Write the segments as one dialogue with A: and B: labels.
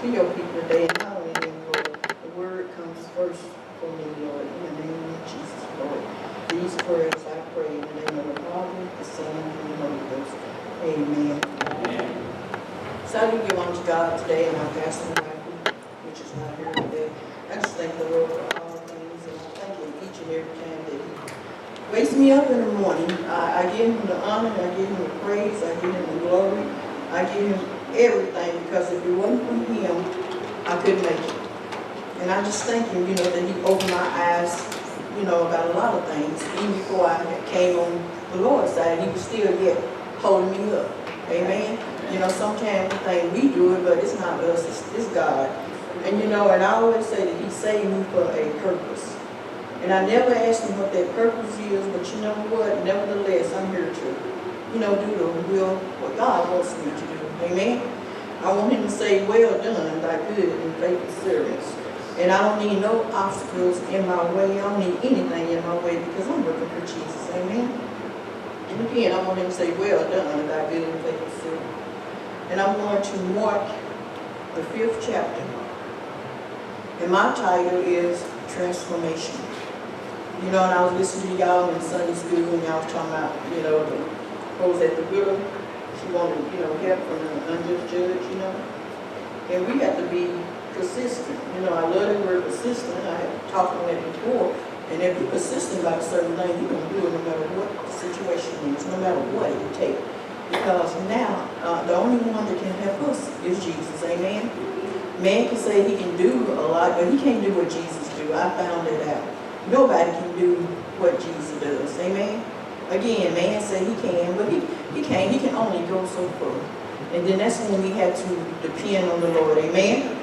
A: to your people today, and not only them, Lord. The word comes first for me, Lord, in the name of Jesus, Lord. These prayers I pray in the name of the Father, the Son, and the Holy Ghost. Amen. Amen. So I do give unto God today, and our pastor Michael, which is not here today. I just thank the Lord for all things, and I thank Him each and every time that He wakes me up in the morning. I give Him the honor, I give Him the praise, I give Him the glory, I give Him everything, because if it wasn't for Him, I couldn't make it. And I just thank Him, that He opened my eyes, about a lot of things. Even before I came on the Lord's side, He was still yet holding me up. Amen. Sometimes we think we do it, but it's not us, it's God. And and I always say that He saved me for a purpose. And I never asked Him what that purpose is, but you know what? Nevertheless, I'm here to, do the will, what God wants me to do. Amen. I want Him to say, well done, thy good and faithful servants. And I don't need no obstacles in my way. I don't need anything in my way, because I'm working for Jesus. Amen. And again, I want Him to say, well done, thy good and faithful servant. And I'm going to Mark, the 5th chapter. And my title is Transformation. And I was listening to y'all in Sunday school, and y'all was talking about, what was that, the widow? She wanted, help from an unjust judge, And we have to be persistent. I love the word persistent. I have talked on that before. And if you're persistent about a certain thing, you're going to do it no matter what the situation is, no matter what it takes. Because now, the only one that can help us is Jesus. Amen? Man can say he can do a lot, but he can't do what Jesus do. I found it out. Nobody can do what Jesus does. Amen? Again, man said he can, but he can't. He can only go so far. And then that's when we have to depend on the Lord. Amen?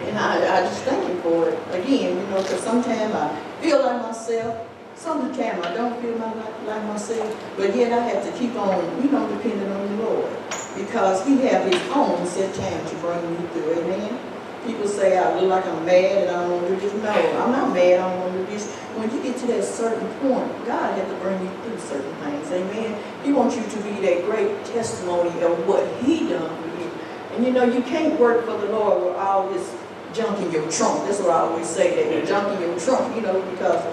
A: And I just thank Him for it. Again, because sometimes I feel like myself. Sometimes I don't feel like myself. But yet I have to keep on, depending on the Lord. Because He has His own set time to bring me through. Amen? People say I look like I'm mad and I don't want to do this. No, I'm not mad. I don't want to do this. When you get to that certain point, God has to bring you through certain things. Amen? He wants you to be that great testimony of what He done for you. And you can't work for the Lord with all this junk in your trunk. That's what I always say, that you're junk in your trunk, because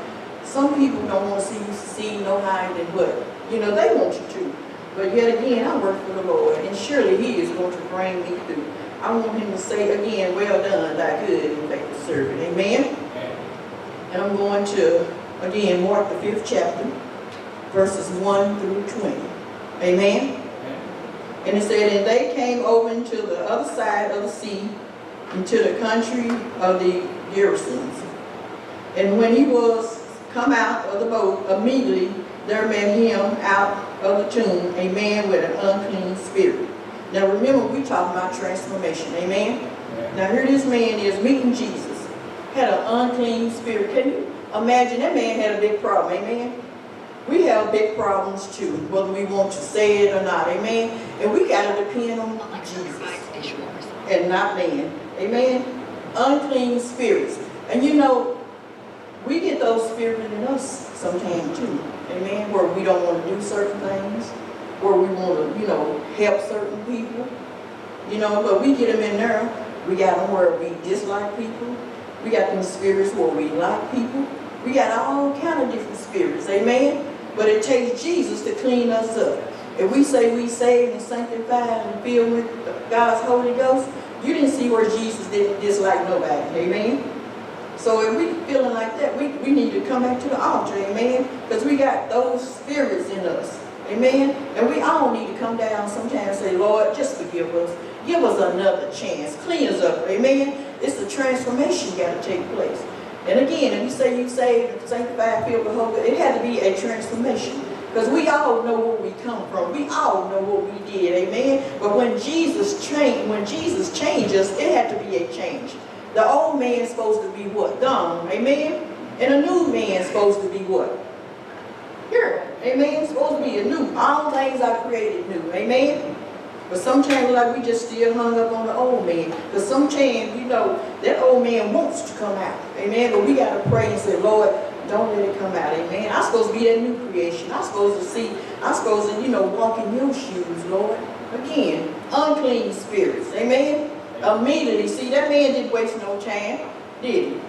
A: some people don't want to see you succeed no higher than what, they want you to. But yet again, I work for the Lord, and surely He is going to bring me through. I want Him to say again, well done, thy good and faithful servant. Amen? And I'm going to, again, Mark the 5th chapter, verses 1 through 20. Amen? And it said, and they came over into the other side of the sea, into the country of the Gerasenes. And when he was come out of the boat, immediately there met him out of the tomb a man with an unclean spirit. Now remember, we talking about transformation. Amen? Now here this man is meeting Jesus. Had an unclean spirit. Can you imagine? That man had a big problem. Amen? We have big problems too, whether we want to say it or not. Amen? And we got to depend on Jesus and not man. Amen? Unclean spirits. And we get those spirits in us sometimes too. Amen? Where we don't want to do certain things. Where we want to, help certain people. But we get them in there. We got them where we dislike people. We got them spirits where we like people. We got all kind of different spirits. Amen? But it takes Jesus to clean us up. If we say we saved and sanctified and filled with God's Holy Ghost, you didn't see where Jesus didn't dislike nobody. Amen? So if we feeling like that, we need to come back to the altar. Amen? Because we got those spirits in us. Amen? And we all need to come down sometimes and say, Lord, just forgive us. Give us another chance. Clean us up. Amen? It's the transformation got to take place. And again, if you say you saved, sanctified, filled with Holy Ghost, it had to be a transformation. Because we all know where we come from. We all know what we did. Amen? But when Jesus changed us, it had to be a change. The old man is supposed to be what? Gone. Amen? And a new man is supposed to be what? Here. Amen? It's supposed to be a new. All things are created new. Amen? But sometimes we just still hung up on the old man. Because sometimes, that old man wants to come out. Amen? But we got to pray and say, Lord, don't let it come out. Amen? I'm supposed to be that new creation. I'm supposed to walk in your shoes, Lord. Again, unclean spirits. Amen? Immediately. See, that man didn't waste no time, did he?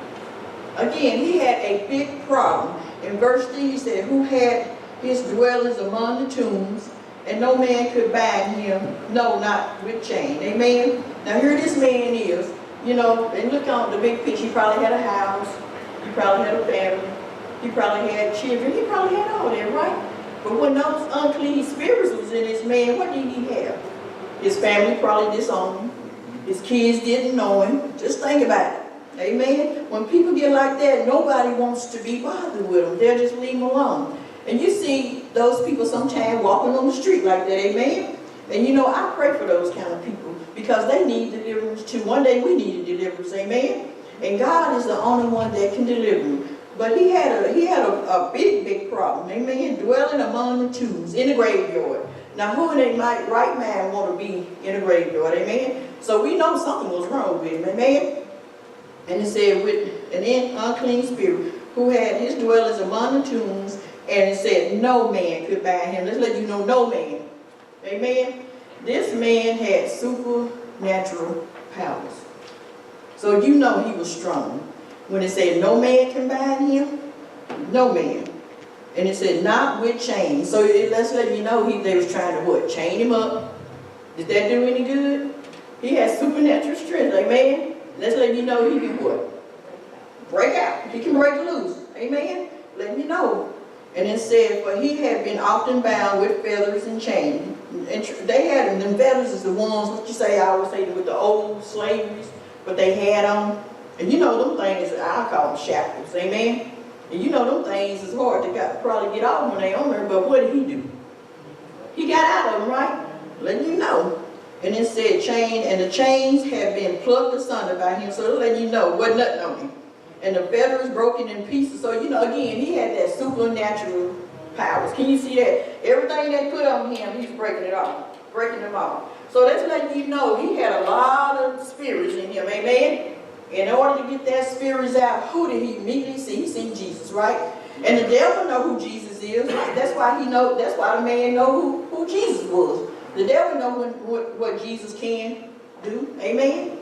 A: Again, he had a big problem. In verse 3, he said, who had his dwellings among the tombs, and no man could bind him, no, not with chain. Amen? Now here this man is, you know, and look on the big picture. He probably had a house. He probably had a family. He probably had children. He probably had all that, right? But when those unclean spirits was in this man, what did he have? His family probably disowned him. His kids didn't know him. Just think about it. Amen? When people get like that, nobody wants to be bothered with them. They'll just leave them alone. And you see those people sometimes walking on the street like that. Amen? And you know, I pray for those kind of people because they need deliverance too. One day we need deliverance. Amen? And God is the only one that can deliver them. But he had a big problem. Amen? Dwelling among the tombs in the graveyard. Now, who in their right mind want to be in a graveyard? Amen? So we know something was wrong with him. Amen? And it said, with an unclean spirit, who had his dwellings among the tombs, and it said, no man could bind him. Let's let you know, no man. Amen? This man had supernatural powers. So you know he was strong. When it said, no man can bind him, no man. And it said, not with chains. So let's let you know they was trying to what? Chain him up. Did that do any good? He had supernatural strength. Amen? Let's let you know he can what? Break out. He can break loose. Amen? Let me know. And it said, for he had been often bound with feathers and chains. And they had them. Them feathers is the ones, what you say, I always say, with the old slaveries, but they had on. And you know them things, I call them shackles. Amen? And you know them things is hard to probably get off when they on there, but what did he do? He got out of them, right? Letting you know. And it said chain, and the chains had been plucked asunder by him, so it'll let you know, wasn't nothing on him. And the feathers broken in pieces. So, you know, again, he had that supernatural powers. Can you see that? Everything they put on him, he's breaking it off, breaking them off. So that's letting you know he had a lot of spirits in him, amen? In order to get that spirits out, who did he immediately see? He seen Jesus, right? And the devil know who Jesus is. That's why that's why the man know who Jesus was. The devil know what Jesus can do. Amen?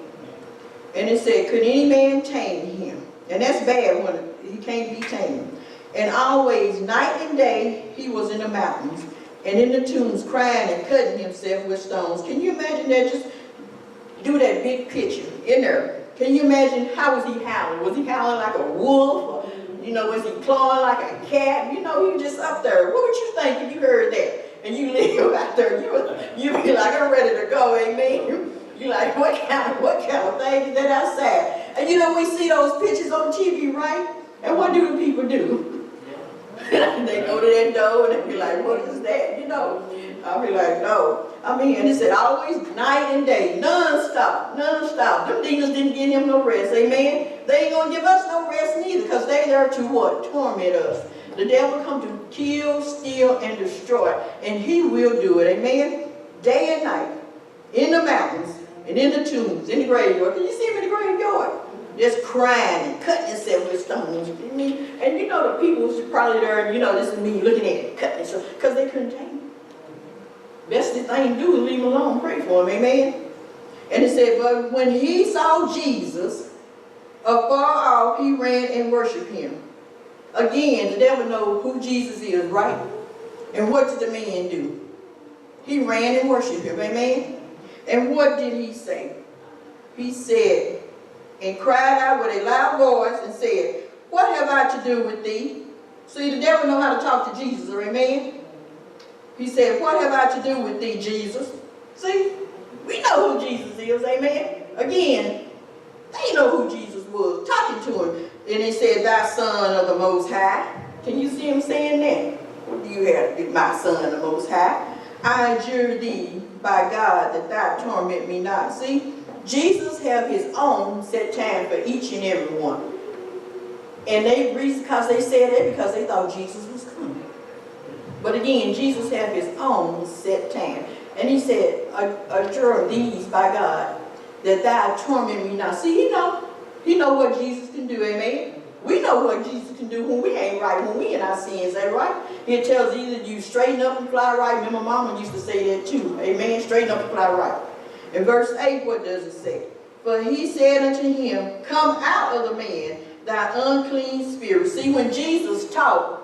A: And it said, could any man tame him? And that's bad when he can't be tamed. And always, night and day, he was in the mountains and in the tombs crying and cutting himself with stones. Can you imagine that? Just do that big picture in there. Can you imagine how was he howling? Was he howling like a wolf? Or, you know, was he clawing like a cat? You know, he was just up there. What would you think if you heard that? And you live out there, you'd be like, I'm ready to go, amen? You're like, what kind of thing is that outside? And you know, we see those pictures on TV, right? And what do the people do? They go to that door and they be like, what is that? You know, I'll be like, no. I mean, and it said always night and day, non-stop. Them demons didn't give him no rest, amen? They ain't going to give us no rest neither, because they there to what? Torment us. The devil come to kill, steal, and destroy, and he will do it, amen? Day and night, in the mountains, and in the tombs, in the graveyard. Can you see him in the graveyard? Just crying and cutting himself with stones. And you know the people was probably there, you know, this is me looking at it, cutting himself, because they couldn't take him. Best thing to do is leave him alone, pray for him, amen? And it said, but when he saw Jesus, afar off, he ran and worshiped him. Again, the devil knows who Jesus is, right? And what did the man do? He ran and worshiped him, amen? And what did he say? He said, and cried out with a loud voice and said, what have I to do with thee? See, the devil know how to talk to Jesus, amen? He said, what have I to do with thee, Jesus? See, we know who Jesus is, amen? Again, they know who Jesus was, talking to him. And he said, thy son of the Most High. Can you see him saying that? What do you have to do, my son of the Most High? I adjure thee by God that thou torment me not. See, Jesus have his own set time for each and every one. And they reason because they said that because they thought Jesus was coming. But again, Jesus had his own set time. And he said, adjure these by God that thou torment me not. See, he know what Jesus can do, amen? We know what Jesus can do when we ain't right, when we in our sins, ain't right? It tells either you straighten up and fly right. Remember, Mama used to say that too, amen? Straighten up and fly right. In verse 8, what does it say? For he said unto him, come out of the man, thou unclean spirit. See, when Jesus taught,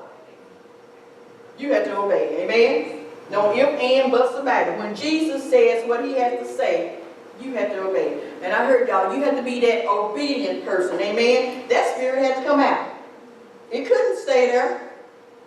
A: you have to obey. Amen? No if, and, buts about it. When Jesus says what he has to say, you have to obey. And I heard y'all, you have to be that obedient person. Amen? That spirit had to come out. It couldn't stay there.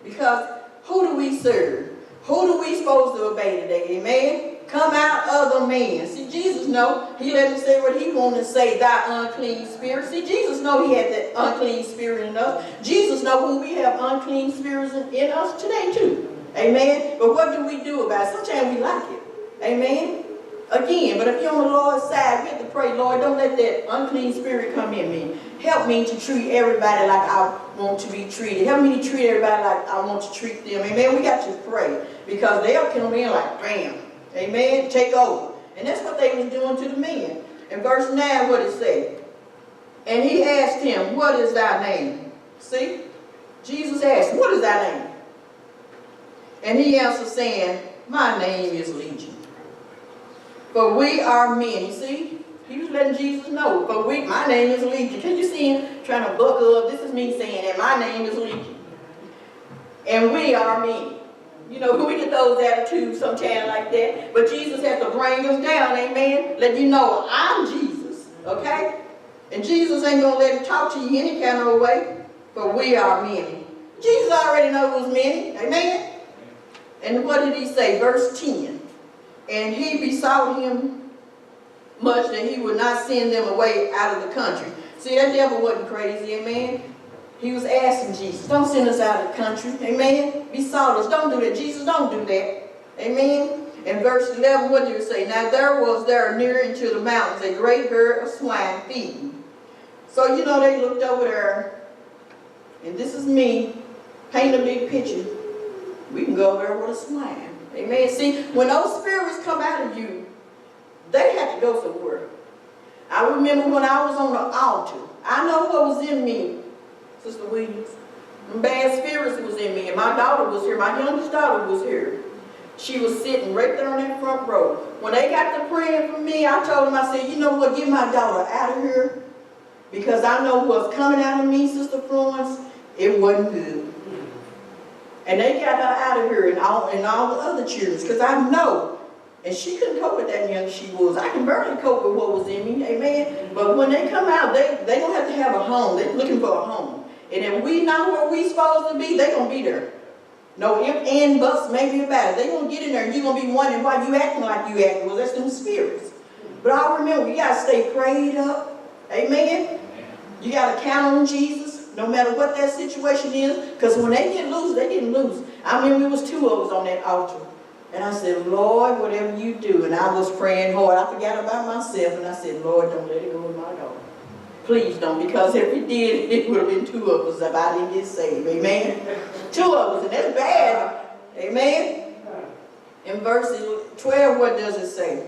A: Because who do we serve? Who do we supposed to obey today? Amen? Come out of the man. See, Jesus know. He let him say what he wanted to say, thy unclean spirit. See, Jesus know he had that unclean spirit in us. Jesus know who we have unclean spirits in us today too. Amen? But what do we do about it? Sometimes we like it. Amen? Again, but if you're on the Lord's side, we have to pray, Lord, don't let that unclean spirit come in me. Help me to treat everybody like I want to be treated. Help me to treat everybody like I want to treat them. Amen? We got to pray because they'll come in like, bam. Amen? Take over. And that's what they was doing to the men. In verse 9, what it said? And he asked him, what is thy name? See? Jesus asked, what is thy name? And he answered, saying, my name is Legion. For we are many. See? He was letting Jesus know. For my name is Legion. Can you see him trying to buckle up? This is me saying that my name is Legion. And we are many. You know, we get those attitudes sometimes like that. But Jesus has to bring us down, amen? Let you know, I'm Jesus, okay? And Jesus ain't going to let him talk to you any kind of way. But we are many. Jesus already knows who's many, amen? And what did he say? Verse 10. And he besought him much that he would not send them away out of the country. See, that devil wasn't crazy, amen? He was asking Jesus, don't send us out of the country, amen? Besought us, don't do that. Jesus, don't do that, amen? In verse 11, what did it say? Now there was there near into the mountains a great herd of swine feeding. So, you know, they looked over there, and this is me, paint a big picture. We can go over there with a swine, amen? See, when those spirits come out of you, they have to go somewhere. I remember when I was on the altar, I know what was in me, Sister Williams. Bad spirits was in me, and my daughter was here. My youngest daughter was here. She was sitting right there on that front row. When they got to praying for me, I told them, I said, you know what, get my daughter out of here, because I know what's coming out of me, Sister Florence, it wasn't good. And they got her out of here and all the other children, because I know. And she couldn't cope with that young she was. I can barely cope with what was in me, amen? But when they come out, they don't have to have a home. They're looking for a home. And if we know where we supposed to be, they're going to be there. No if, and, buts, maybe about it. They're going to get in there and you're going to be wondering why you acting like you acting. Well, that's them spirits. But I remember, you got to stay prayed up, amen? You got to count on Jesus, no matter what that situation is. Because when they get loose, they get loose. I remember it was 2 of us on that altar. And I said, Lord, whatever you do. And I was praying hard. I forgot about myself. And I said, Lord, don't let it go with my daughter. Please don't. Because if it did, it would have been 2 of us if I didn't get saved. Amen? 2 of us. And that's bad. Amen? In verse 12, what does it say?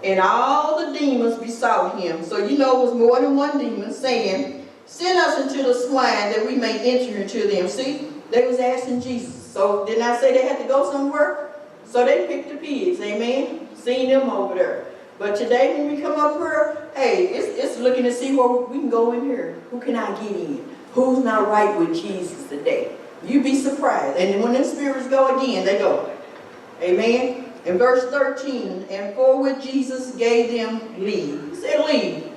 A: And all the demons besought him. So you know it was more than one demon saying, send us into the swine that we may enter into them. See? They was asking Jesus. So didn't I say they had to go somewhere? So they picked the pigs, amen? Seen them over there. But today when we come up here, hey, it's looking to see where we can go in here. Who can I get in? Who's not right with Jesus today? You'd be surprised. And when them spirits go again, they go. Amen? In verse 13, and forthwith Jesus gave them leave. He said leave.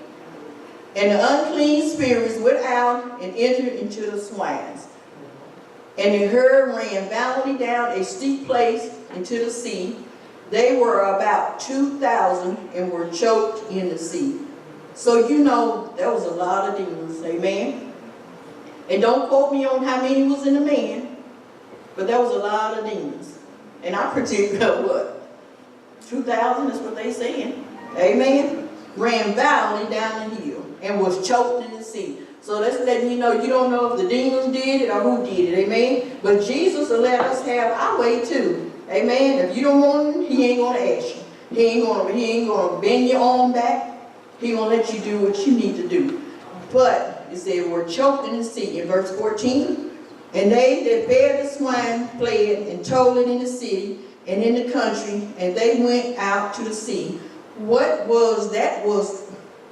A: And the unclean spirits went out and entered into the swines. And the herd ran violently down a steep place into the sea. They were about 2,000 and were choked in the sea. So you know there was a lot of demons, amen? And don't quote me on how many was in the man, but there was a lot of demons. And I predict what? 2,000 is what they saying, amen? Ran violently down the hill and was choked in the sea. So that's letting you know you don't know if the demons did it or who did it, amen? But Jesus will let us have our way too, amen? If you don't want him, he ain't going to ask you. He ain't going to bend your arm back. He going to let you do what you need to do. But it said we're choked in the sea in verse 14. And they that bare the swine fled and told it in the city and in the country, and they went out to the sea what was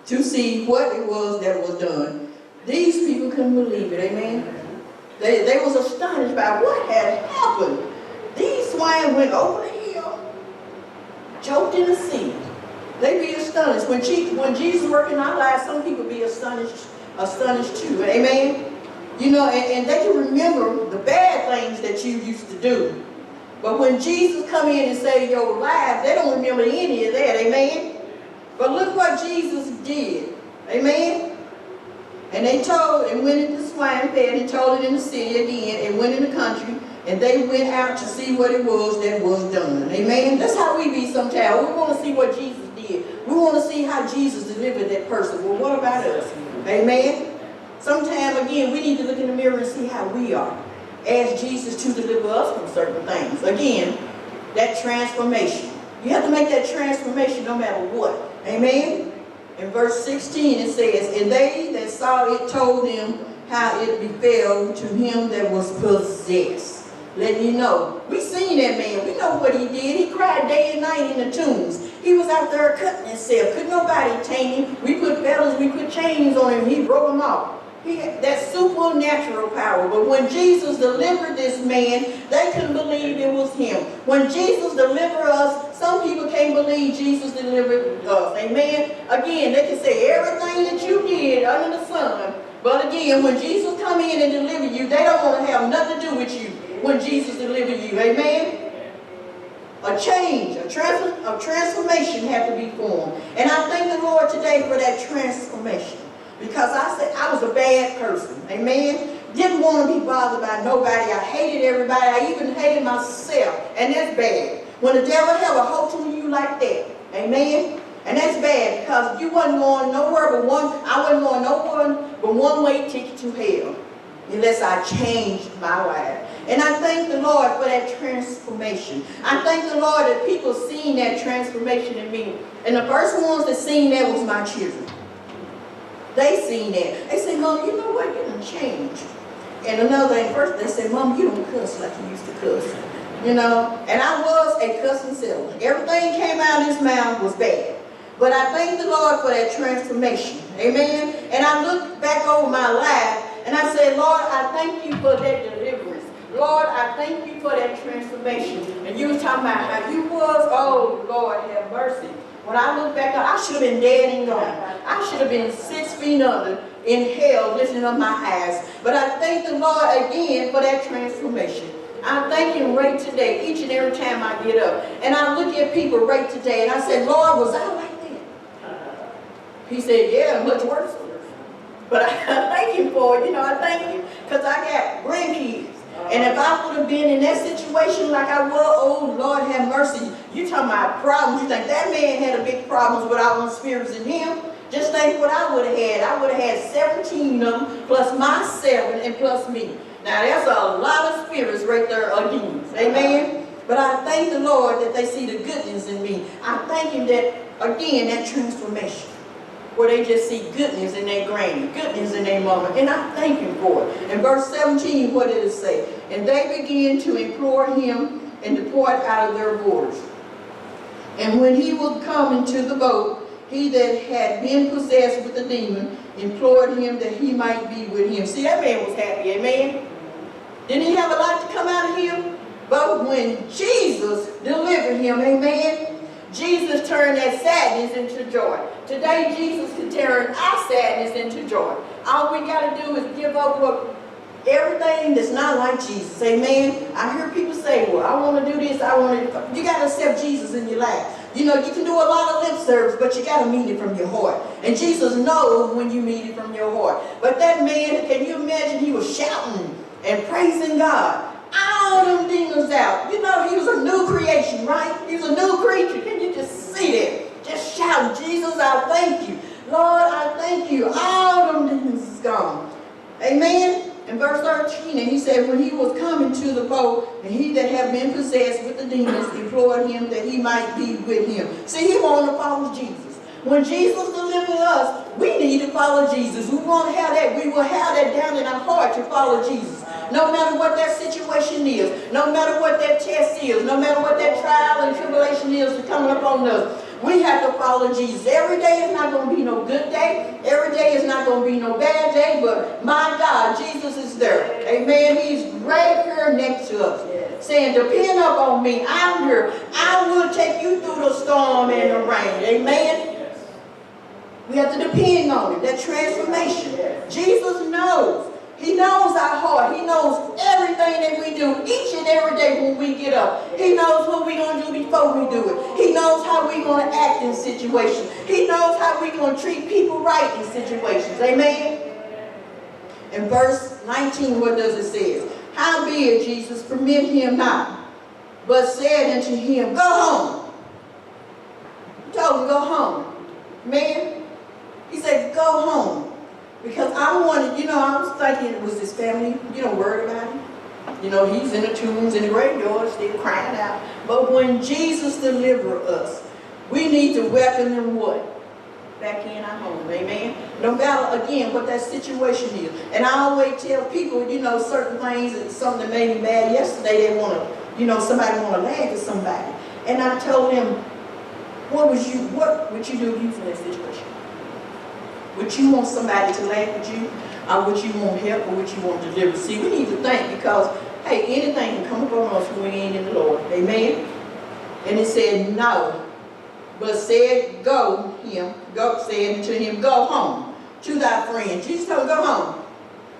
A: to see what it was that was done. These people couldn't believe it, amen? They was astonished by what had happened. These swine went over the hill, choked in the sea. They be astonished. When Jesus worked in our lives, some people be astonished too, amen? You know, and they can remember the bad things that you used to do. But when Jesus come in and save your life, they don't remember any of that, amen? But look what Jesus did, amen? And they told, and went into the swine pen and told it in the city again, and went in the country, and they went out to see what it was that was done, amen? That's how we be sometimes. We want to see what Jesus did. We want to see how Jesus delivered that person. Well, what about us? Amen? Sometime, again, we need to look in the mirror and see how we are. Ask Jesus to deliver us from certain things. Again, that transformation. You have to make that transformation no matter what. Amen? In verse 16 it says, and they that saw it told them how it befell to him that was possessed. Letting you know. We seen that man. We know what he did. He cried day and night in the tombs. He was out there cutting himself. Couldn't nobody tame him. We put fetters, we put chains on him. He broke them off. He had that supernatural power. But when Jesus delivered this man, they couldn't believe it was him. When Jesus delivered us, some people can't believe Jesus delivered us. Amen? Again, they can say everything that you did under the sun. But again, when Jesus come in and deliver you, they don't want to have nothing to do with you when Jesus delivered you. Amen? A change, a transformation had to be formed. And I thank the Lord today for that transformation. Because I said I was a bad person. Amen? Didn't want to be bothered by nobody. I hated everybody. I even hated myself. And that's bad. When the devil have a hold on you like that. Amen? And that's bad because you wasn't going nowhere but I wasn't going nowhere but one-way ticket to hell. Unless I changed my life. And I thank the Lord for that transformation. I thank the Lord that people seen that transformation in me. And the first ones that seen that was my children. They seen that. They say, Mom, you know what? You done changed. And another thing, first they say, Mom, you don't cuss like you used to cuss. You know? And I was a cussing seller. Everything came out of his mouth was bad. But I thank the Lord for that transformation. Amen? And I look back over my life and I say, Lord, I thank you for that deliverance. Lord, I thank you for that transformation. And you was talking about how you was, oh, Lord, have mercy. When I look back, I should have been dead and gone. I should have been 6 feet under in hell, lifting up my eyes. But I thank the Lord again for that transformation. I thank him right today, each and every time I get up. And I look at people right today, and I said, Lord, was I like that? He said, yeah, much worse. But I thank him for it. You know, I thank him because I got grandkids. And if I would have been in that situation like I was, oh, Lord have mercy. You talking about problems. You think that man had a big problems with all those spirits in him? Just think what I would have had. I would have had 17 of them, plus my 7, and plus me. Now, there's a lot of spirits right there again. Amen? But I thank the Lord that they see the goodness in me. I thank him that, again, that transformation. Where they just see goodness in their granny, goodness in their mama. And I thank him for it. In verse 17, what did it say? And they began to implore him and depart out of their borders. And when he was come into the boat, he that had been possessed with the demon implored him that he might be with him. See, that man was happy, amen? Didn't he have a lot to come out of him? But when Jesus delivered him, amen, Jesus turned that sadness into joy. Today, Jesus can turn our sadness into joy. All we got to do is give up everything that's not like Jesus. Amen? I hear people say, well, I want to do this. You got to accept Jesus in your life. You know, you can do a lot of lip service, but you got to mean it from your heart. And Jesus knows when you mean it from your heart. But that man, can you imagine, he was shouting and praising God. All them demons out. You know, he was a new creation, right? He was a new creature. Can you just see that? Just shout, Jesus, I thank you. Lord, I thank you. All them demons is gone. Amen? In verse 13, and he said, when he was coming to the boat, and he that had been possessed with the demons implored him that he might be with him. See, he wanted to follow Jesus. When Jesus delivered us, we need to follow Jesus. We want to have that. We will have that down in our heart to follow Jesus. No matter what that situation is, no matter what that test is, no matter what that trial and tribulation is coming upon us, We have to follow Jesus. Every day is not going to be no good day. Every day is not going to be no bad day. But my God, Jesus is there. Amen. He's right here next to us. Saying, depend up on me. I'm here. I will take you through the storm and the rain. Amen. We have to depend on Him. That transformation. Jesus knows. He knows our heart. He knows everything that we do each and every day when we get up. He knows what we're going to do before we do it. He knows how we're going to act in situations. He knows how we're going to treat people right in situations. Amen? In verse 19, what does it say? Howbeit Jesus permit him not, but said unto him, go home. He told him, go home. Man, he said, go home. Because I wanted, I was thinking, was this family, worried about him? He's in the tombs, in the graveyard, still crying out. But when Jesus delivered us, we need to welcome him what? Back in our home, amen? No matter, again, what that situation is. And I always tell people, certain things, and something that made me mad yesterday, they want to, somebody want to laugh at somebody. And I told them, what would you do if you was in that situation? Would you want somebody to laugh at you? Or would you want help? Or would you want deliverance? See, we need to think because, hey, anything can come upon us when we ain't in the Lord. Amen? And it said, no. But said, said to him, go home to thy friends. Jesus told him, go home.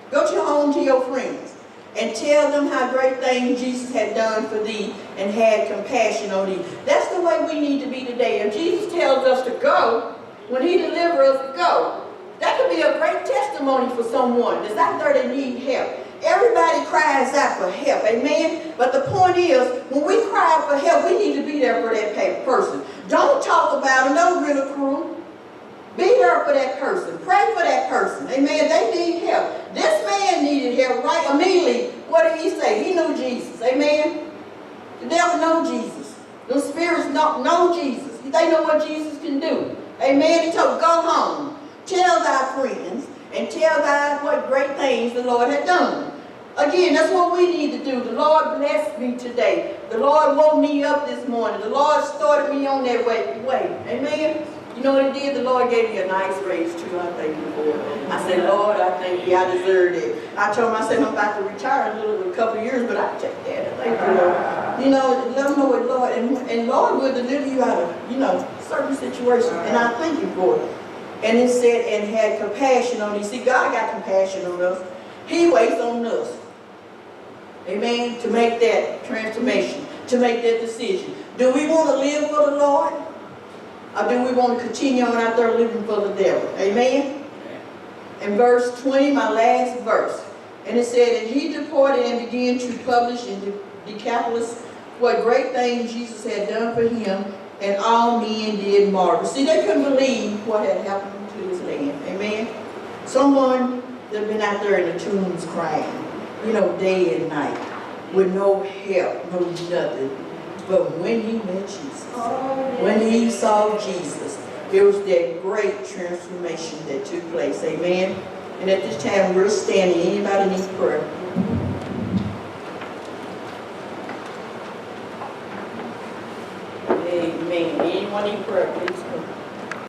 A: Go home to your friends. And tell them how great things Jesus had done for thee and had compassion on thee. That's the way we need to be today. If Jesus tells us to go, when He delivers us, go. That could be a great testimony for someone that's out there that need help. Everybody cries out for help, amen? But the point is, when we cry out for help, we need to be there for that person. Don't talk about them, don't ridicule. Be there for that person. Pray for that person, amen? They need help. This man needed help right immediately. What did he say? He knew Jesus, amen? The devil knows Jesus. The spirits know Jesus. They know what Jesus can do. Amen? He told, go home. Tell thy friends and tell thy what great things the Lord had done. Again, that's what we need to do. The Lord blessed me today. The Lord woke me up this morning. The Lord started me on that way. Amen? You know what He did? The Lord gave me a nice raise too. I thank you for it. I said, Lord, I thank you. I deserve it. I told Him, I said, I'm about to retire in a couple of years, but I take that. Thank you, Lord. Let them know what Lord, and Lord will deliver you out of, certain situations. And I thank you for it. And it said, and had compassion on thee. See, God got compassion on us. He waits on us. Amen? To make that transformation, to make that decision. Do we want to live for the Lord? Or do we want to continue on out there living for the devil? Amen? In verse 20, my last verse. And it said, and he departed and began to publish in Decapolis what great things Jesus had done for him, and all men did marvel. See, they couldn't believe what had happened to this land. Amen? Someone that had been out there in the tombs crying, day and night, with no help, no nothing. But when he met Jesus, when he saw Jesus, there was that great transformation that took place. Amen? And at this time, we're standing. Anybody needs prayer? Amen. Anyone need prayer, please